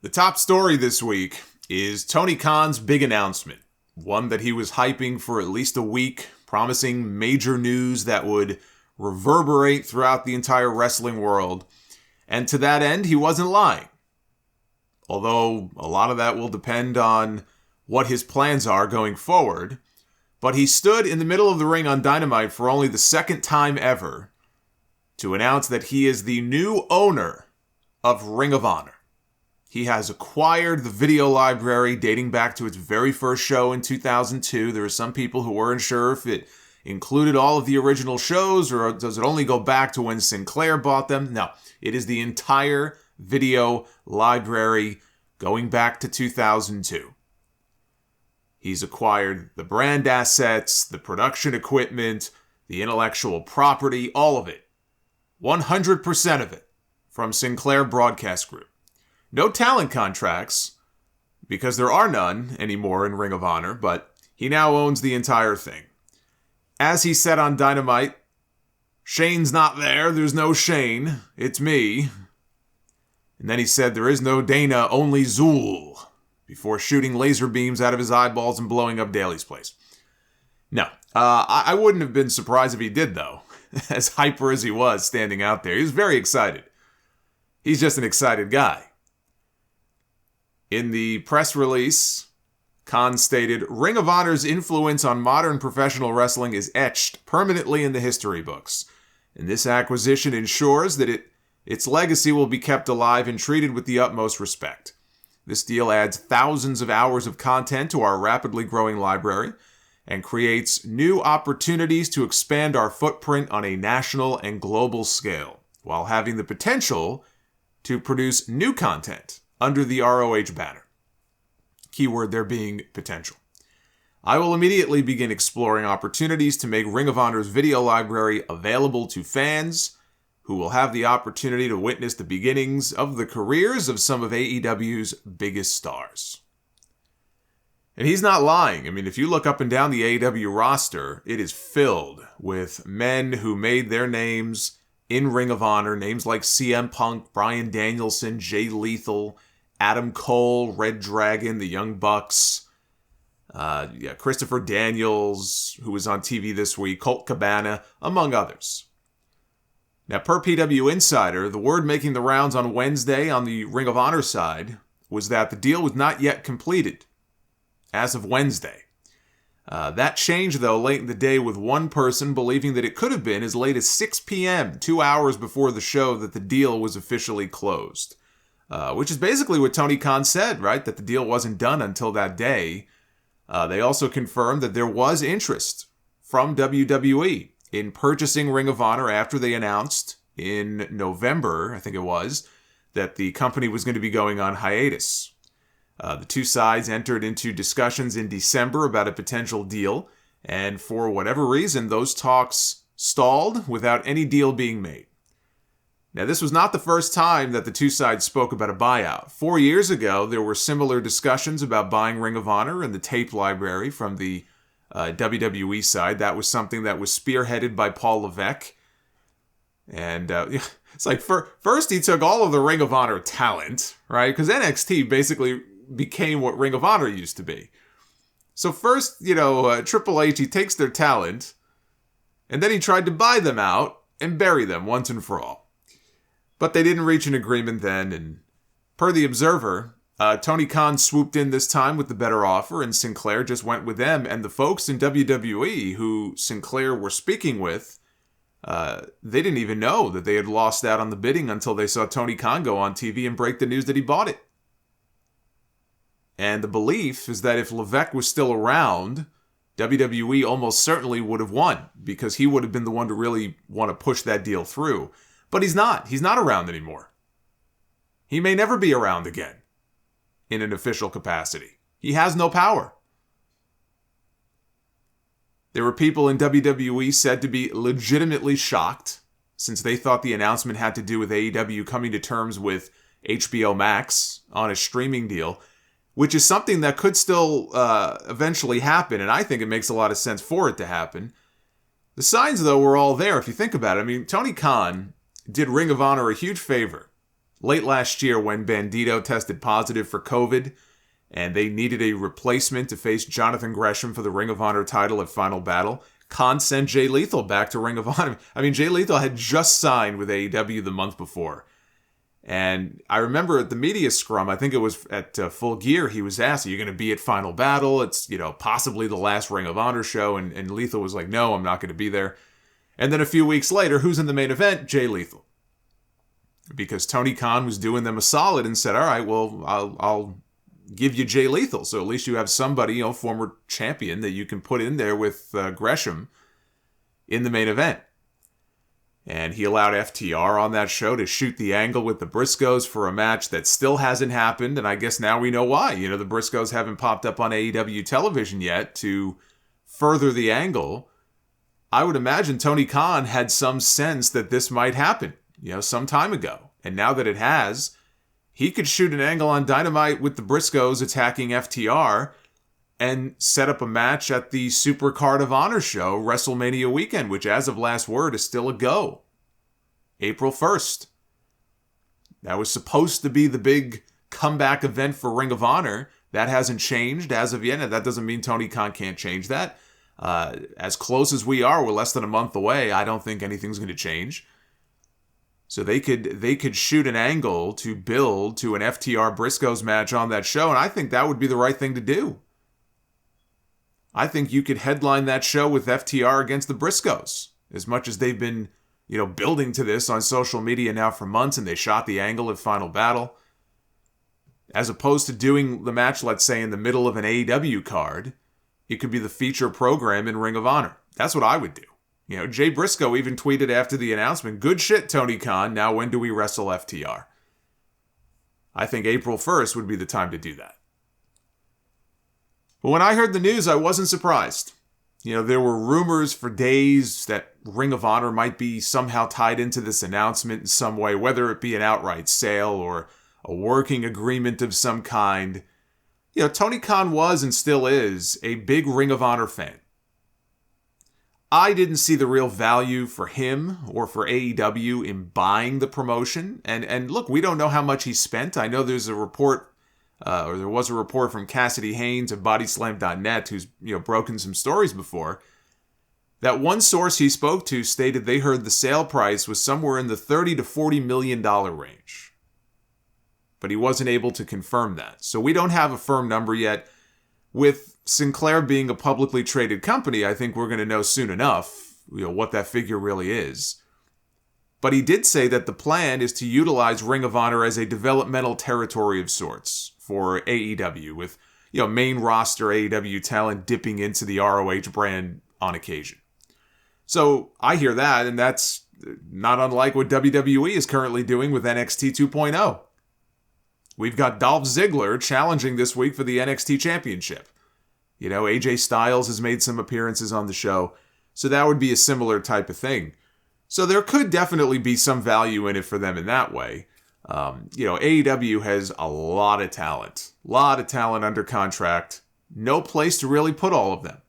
The top story this week is Tony Khan's big announcement, one that he was hyping for at least a week, promising major news that would reverberate throughout the entire wrestling world. And to that end, he wasn't lying. Although a lot of that will depend on what his plans are going forward. But he stood in the middle of the ring on Dynamite for only the second time ever to announce that he is the new owner of Ring of Honor. He has acquired the video library dating back to its very first show in 2002. There are some people who weren't sure if it included all of the original shows or does it only go back to when Sinclair bought them. No, it is the entire video library going back to 2002. He's acquired the brand assets, the production equipment, the intellectual property, all of it. 100% of it from Sinclair Broadcast Group. No talent contracts, because there are none anymore in Ring of Honor, but he now owns the entire thing. As he said on Dynamite, Shane's not there, there's no Shane, it's me. And then he said there is no Dana, only Zool, before shooting laser beams out of his eyeballs and blowing up Daly's place. No, I wouldn't have been surprised if he did, though, as hyper as he was standing out there. He was very excited. He's just an excited guy. In the press release, Khan stated, Ring of Honor's influence on modern professional wrestling is etched permanently in the history books, and this acquisition ensures that its legacy will be kept alive and treated with the utmost respect. This deal adds thousands of hours of content to our rapidly growing library and creates new opportunities to expand our footprint on a national and global scale, while having the potential to produce new content under the ROH banner. Keyword there being potential. I will immediately begin exploring opportunities to make Ring of Honor's video library available to fans who will have the opportunity to witness the beginnings of the careers of some of AEW's biggest stars. And he's not lying. I mean, if you look up and down the AEW roster, it is filled with men who made their names in Ring of Honor, names like CM Punk, Bryan Danielson, Jay Lethal, Adam Cole, Red Dragon, the Young Bucks, Christopher Daniels, who was on TV this week, Colt Cabana, among others. Now, per PW Insider, the word making the rounds on Wednesday on the Ring of Honor side was that the deal was not yet completed as of Wednesday. That changed, though, late in the day with one person believing that it could have been as late as 6 p.m., 2 hours before the show, that the deal was officially closed. Which is basically what Tony Khan said, right? That the deal wasn't done until that day. They also confirmed that there was interest from WWE in purchasing Ring of Honor after they announced in November, I think it was, that the company was going to be going on hiatus. The two sides entered into discussions in December about a potential deal, and for whatever reason, those talks stalled without any deal being made. Now, this was not the first time that the two sides spoke about a buyout. 4 years ago, there were similar discussions about buying Ring of Honor and the tape library from the WWE side. That was something that was spearheaded by Paul Levesque. And it's like, first he took all of the Ring of Honor talent, right? Because NXT basically became what Ring of Honor used to be. So first, Triple H, he takes their talent, and then he tried to buy them out and bury them once and for all. But they didn't reach an agreement then, and per the Observer, Tony Khan swooped in this time with the better offer, and Sinclair just went with them. And the folks in WWE who Sinclair were speaking with, they didn't even know that they had lost out on the bidding until they saw Tony Khan go on TV and break the news that he bought it. And the belief is that if Levesque was still around, WWE almost certainly would have won, because he would have been the one to really want to push that deal through. But he's not. He's not around anymore. He may never be around again in an official capacity. He has no power. There were people in WWE said to be legitimately shocked, since they thought the announcement had to do with AEW coming to terms with HBO Max on a streaming deal, which is something that could still eventually happen, and I think it makes a lot of sense for it to happen. The signs, though, were all there, if you think about it. I mean, Tony Khan did Ring of Honor a huge favor late last year when Bandito tested positive for COVID and they needed a replacement to face Jonathan Gresham for the Ring of Honor title at Final Battle. Khan sent Jay Lethal back to Ring of Honor. I mean, Jay Lethal had just signed with AEW the month before. And I remember at the media scrum, I think it was at Full Gear, he was asked, are you going to be at Final Battle? It's, possibly the last Ring of Honor show. And Lethal was like, no, I'm not going to be there. And then a few weeks later, who's in the main event? Jay Lethal. Because Tony Khan was doing them a solid and said, all right, well, I'll give you Jay Lethal. So at least you have somebody, former champion that you can put in there with Gresham in the main event. And he allowed FTR on that show to shoot the angle with the Briscoes for a match that still hasn't happened. And I guess now we know why. The Briscoes haven't popped up on AEW television yet to further the angle. I would imagine Tony Khan had some sense that this might happen, some time ago. And now that it has, he could shoot an angle on Dynamite with the Briscoes attacking FTR and set up a match at the Super Card of Honor show, WrestleMania weekend, which as of last word is still a go. April 1st. That was supposed to be the big comeback event for Ring of Honor. That hasn't changed as of yet, and that doesn't mean Tony Khan can't change that. As close as we are, we're less than a month away. I don't think anything's going to change. So they could shoot an angle to build to an FTR Briscoes match on that show, and I think that would be the right thing to do. I think you could headline that show with FTR against the Briscoes, as much as they've been, building to this on social media now for months, and they shot the angle at Final Battle. As opposed to doing the match, let's say, in the middle of an AEW card, it could be the feature program in Ring of Honor. That's what I would do. Jay Briscoe even tweeted after the announcement, good shit, Tony Khan, now when do we wrestle FTR? I think April 1st would be the time to do that. But when I heard the news, I wasn't surprised. There were rumors for days that Ring of Honor might be somehow tied into this announcement in some way, whether it be an outright sale or a working agreement of some kind. Tony Khan was and still is a big Ring of Honor fan. I didn't see the real value for him or for AEW in buying the promotion. And look, we don't know how much he spent. I know there's a report, or there was a report from Cassidy Haynes of Bodyslam.net, who's broken some stories before. That one source he spoke to stated they heard the sale price was somewhere in the $30 to $40 million range. But he wasn't able to confirm that. So we don't have a firm number yet. With Sinclair being a publicly traded company, I think we're going to know soon enough, what that figure really is. But he did say that the plan is to utilize Ring of Honor as a developmental territory of sorts for AEW, with main roster AEW talent dipping into the ROH brand on occasion. So I hear that, and that's not unlike what WWE is currently doing with NXT 2.0. We've got Dolph Ziggler challenging this week for the NXT Championship. AJ Styles has made some appearances on the show, so that would be a similar type of thing. So there could definitely be some value in it for them in that way. AEW has a lot of talent under contract, no place to really put all of them.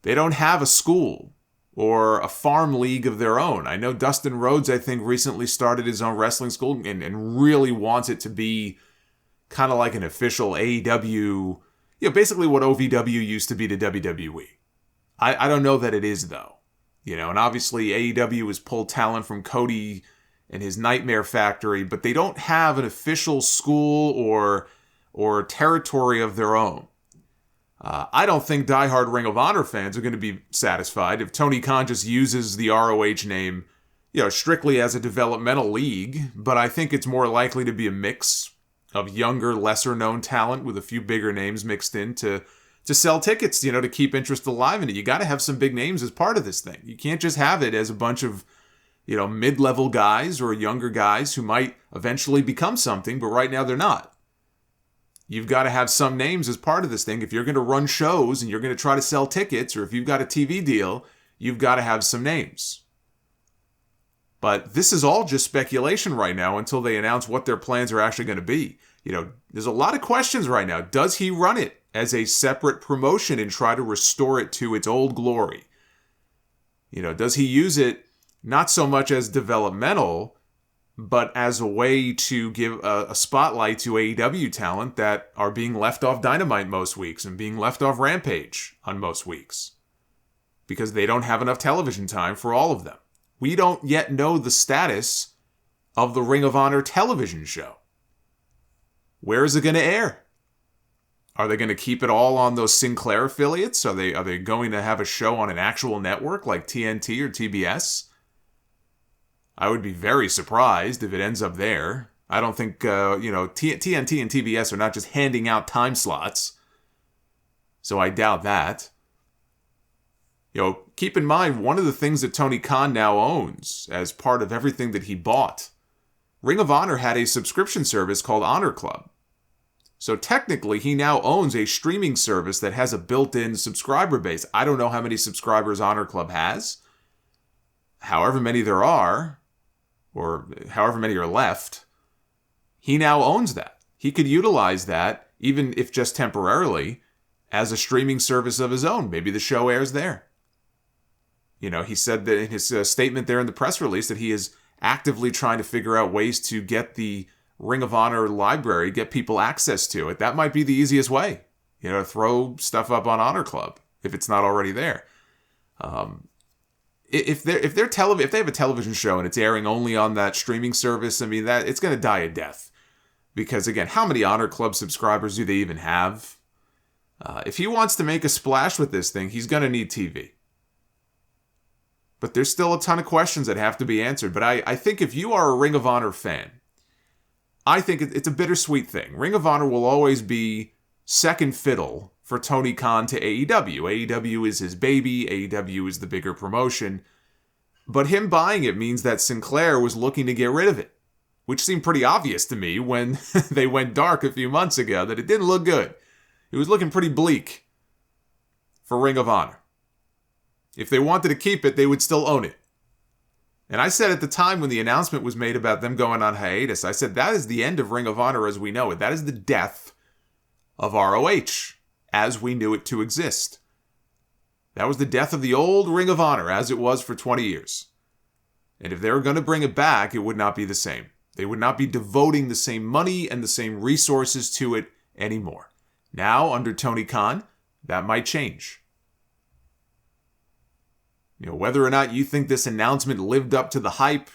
They don't have a school or a farm league of their own. I know Dustin Rhodes, I think, recently started his own wrestling school and really wants it to be kind of like an official AEW, basically what OVW used to be to WWE. I don't know that it is, though. And obviously AEW has pulled talent from Cody and his Nightmare Factory, but they don't have an official school or territory of their own. I don't think diehard Ring of Honor fans are going to be satisfied if Tony Khan just uses the ROH name, strictly as a developmental league, but I think it's more likely to be a mix of younger, lesser-known talent with a few bigger names mixed in to sell tickets, to keep interest alive in it. You got to have some big names as part of this thing. You can't just have it as a bunch of, mid-level guys or younger guys who might eventually become something, but right now they're not. You've got to have some names as part of this thing. If you're going to run shows and you're going to try to sell tickets, or if you've got a TV deal, you've got to have some names. But this is all just speculation right now until they announce what their plans are actually going to be. There's a lot of questions right now. Does he run it as a separate promotion and try to restore it to its old glory? Does he use it not so much as developmental, but as a way to give a spotlight to AEW talent that are being left off Dynamite most weeks and being left off Rampage on most weeks. Because they don't have enough television time for all of them. We don't yet know the status of the Ring of Honor television show. Where is it going to air? Are they going to keep it all on those Sinclair affiliates? Are they going to have a show on an actual network like TNT or TBS? I would be very surprised if it ends up there. I don't think, TNT and TBS are not just handing out time slots. So I doubt that. Keep in mind, one of the things that Tony Khan now owns as part of everything that he bought, Ring of Honor had a subscription service called Honor Club. So technically, he now owns a streaming service that has a built-in subscriber base. I don't know how many subscribers Honor Club has. However many there are, or however many are left, he now owns that. He could utilize that, even if just temporarily, as a streaming service of his own. Maybe the show airs there. He said that in his statement there in the press release that he is actively trying to figure out ways to get the Ring of Honor library, get people access to it. That might be the easiest way, to throw stuff up on Honor Club if it's not already there. If they have a television show and it's airing only on that streaming service, that it's going to die a death. Because again, how many Honor Club subscribers do they even have? If he wants to make a splash with this thing, he's going to need TV. But there's still a ton of questions that have to be answered. But I think if you are a Ring of Honor fan, I think it's a bittersweet thing. Ring of Honor will always be second fiddle for Tony Khan to AEW. AEW is his baby. AEW is the bigger promotion. But him buying it means that Sinclair was looking to get rid of it, which seemed pretty obvious to me when they went dark a few months ago, that it didn't look good. It was looking pretty bleak for Ring of Honor. If they wanted to keep it, they would still own it. And I said at the time when the announcement was made about them going on hiatus, I said that is the end of Ring of Honor as we know it. That is the death of ROH as we knew it to exist. That was the death of the old Ring of Honor as it was for 20 years. And if they were going to bring it back, it would not be the same. They would not be devoting the same money and the same resources to it anymore. Now, under Tony Khan, that might change. Whether or not you think this announcement lived up to the hype,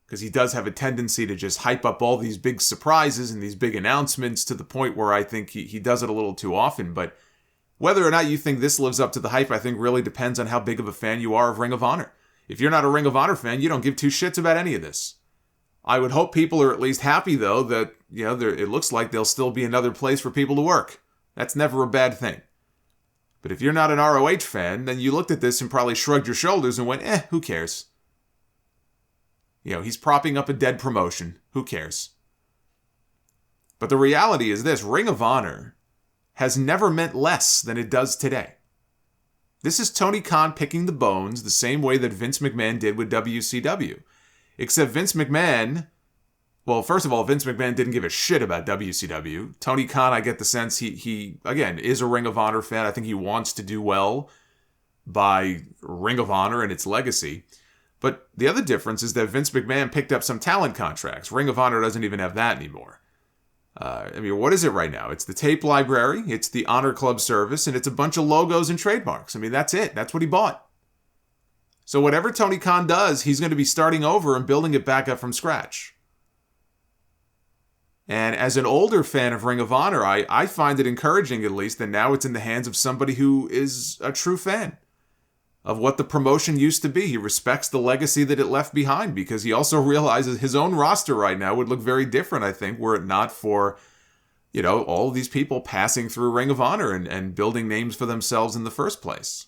because he does have a tendency to just hype up all these big surprises and these big announcements to the point where I think he does it a little too often. But whether or not you think this lives up to the hype, I think really depends on how big of a fan you are of Ring of Honor. If you're not a Ring of Honor fan, you don't give two shits about any of this. I would hope people are at least happy, though, that it looks like there'll still be another place for people to work. That's never a bad thing. But if you're not an ROH fan, then you looked at this and probably shrugged your shoulders and went, who cares? He's propping up a dead promotion. Who cares? But the reality is this, Ring of Honor has never meant less than it does today. This is Tony Khan picking the bones the same way that Vince McMahon did with WCW. Except Vince McMahon, well, first of all, Vince McMahon didn't give a shit about WCW. Tony Khan, I get the sense he again, is a Ring of Honor fan. I think he wants to do well by Ring of Honor and its legacy. But the other difference is that Vince McMahon picked up some talent contracts. Ring of Honor doesn't even have that anymore. What is it right now? It's the tape library, it's the Honor Club service, and it's a bunch of logos and trademarks. That's it. That's what he bought. So whatever Tony Khan does, he's going to be starting over and building it back up from scratch. And as an older fan of Ring of Honor, I find it encouraging, at least, that now it's in the hands of somebody who is a true fan of what the promotion used to be. He respects the legacy that it left behind because he also realizes his own roster right now would look very different, I think, were it not for, all of these people passing through Ring of Honor and building names for themselves in the first place.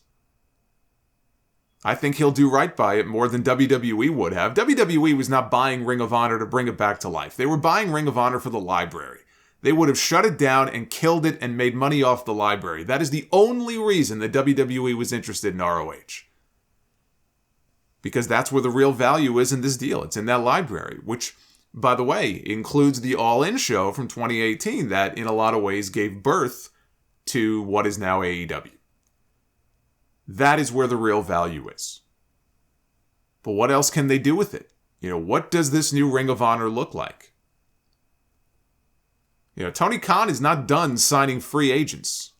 I think he'll do right by it more than WWE would have. WWE was not buying Ring of Honor to bring it back to life. They were buying Ring of Honor for the library. They would have shut it down and killed it and made money off the library. That is the only reason that WWE was interested in ROH. Because that's where the real value is in this deal. It's in that library, which, by the way, includes the All In show from 2018 that in a lot of ways gave birth to what is now AEW. That is where the real value is. But what else can they do with it? What does this new Ring of Honor look like? Tony Khan is not done signing free agents.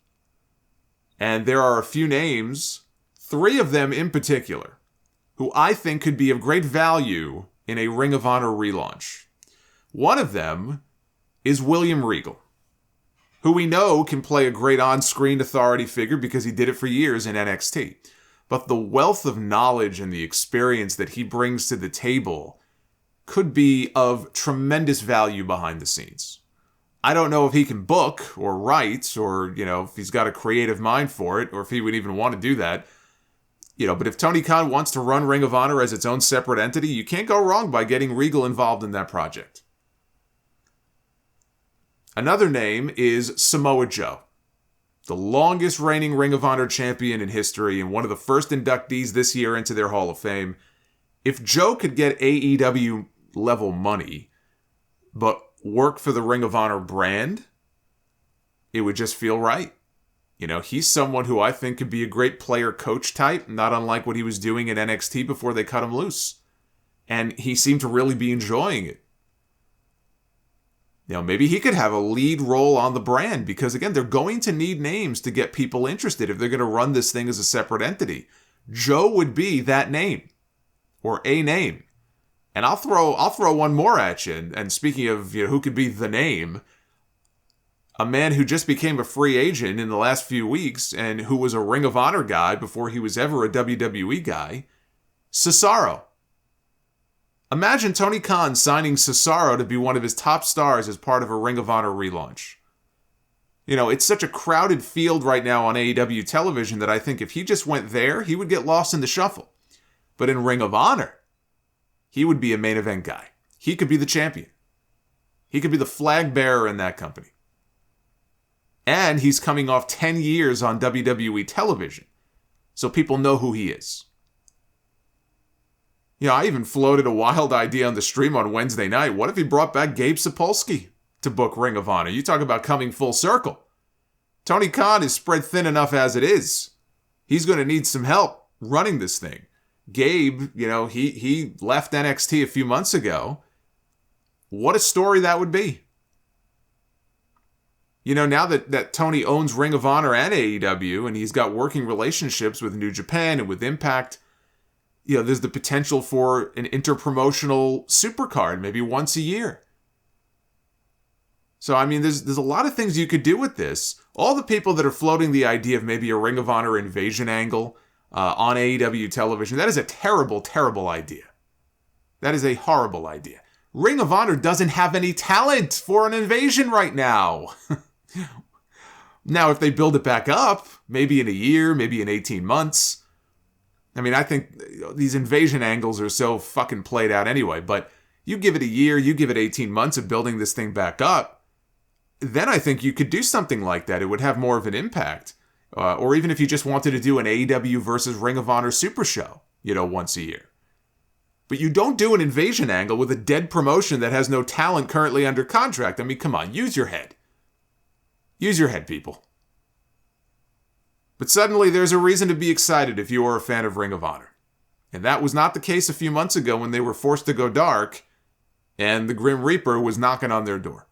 And there are a few names, 3 of them in particular, who I think could be of great value in a Ring of Honor relaunch. One of them is William Regal, who we know can play a great on-screen authority figure because he did it for years in NXT. But the wealth of knowledge and the experience that he brings to the table could be of tremendous value behind the scenes. I don't know if he can book or write or, if he's got a creative mind for it or if he would even want to do that. But if Tony Khan wants to run Ring of Honor as its own separate entity, you can't go wrong by getting Regal involved in that project. Another name is Samoa Joe, the longest reigning Ring of Honor champion in history and one of the first inductees this year into their Hall of Fame. If Joe could get AEW level money, but work for the Ring of Honor brand, it would just feel right. He's someone who I think could be a great player-coach type, not unlike what he was doing in NXT before they cut him loose. And he seemed to really be enjoying it. Maybe he could have a lead role on the brand because, again, they're going to need names to get people interested if they're going to run this thing as a separate entity. Joe would be that name, or a name. And I'll throw one more at you. And speaking of who could be the name, a man who just became a free agent in the last few weeks and who was a Ring of Honor guy before he was ever a WWE guy, Cesaro. Imagine Tony Khan signing Cesaro to be one of his top stars as part of a Ring of Honor relaunch. It's such a crowded field right now on AEW television that I think if he just went there, he would get lost in the shuffle. But in Ring of Honor, he would be a main event guy. He could be the champion. He could be the flag bearer in that company. And he's coming off 10 years on WWE television, so people know who he is. I even floated a wild idea on the stream on Wednesday night. What if he brought back Gabe Sapolsky to book Ring of Honor? You talk about coming full circle. Tony Khan is spread thin enough as it is. He's going to need some help running this thing. Gabe, he left NXT a few months ago. What a story that would be. Now that Tony owns Ring of Honor and AEW, and he's got working relationships with New Japan and with Impact, there's the potential for an interpromotional supercard, maybe once a year. So, there's a lot of things you could do with this. All the people that are floating the idea of maybe a Ring of Honor invasion angle on AEW television, that is a terrible, terrible idea. That is a horrible idea. Ring of Honor doesn't have any talent for an invasion right now. Now, if they build it back up, maybe in a year, maybe in 18 months. I think these invasion angles are so fucking played out anyway, but you give it a year, you give it 18 months of building this thing back up, then I think you could do something like that. It would have more of an impact. Or even if you just wanted to do an AEW versus Ring of Honor Super Show, once a year. But you don't do an invasion angle with a dead promotion that has no talent currently under contract. Come on, use your head. Use your head, people. But suddenly there's a reason to be excited if you are a fan of Ring of Honor. And that was not the case a few months ago when they were forced to go dark and the Grim Reaper was knocking on their door.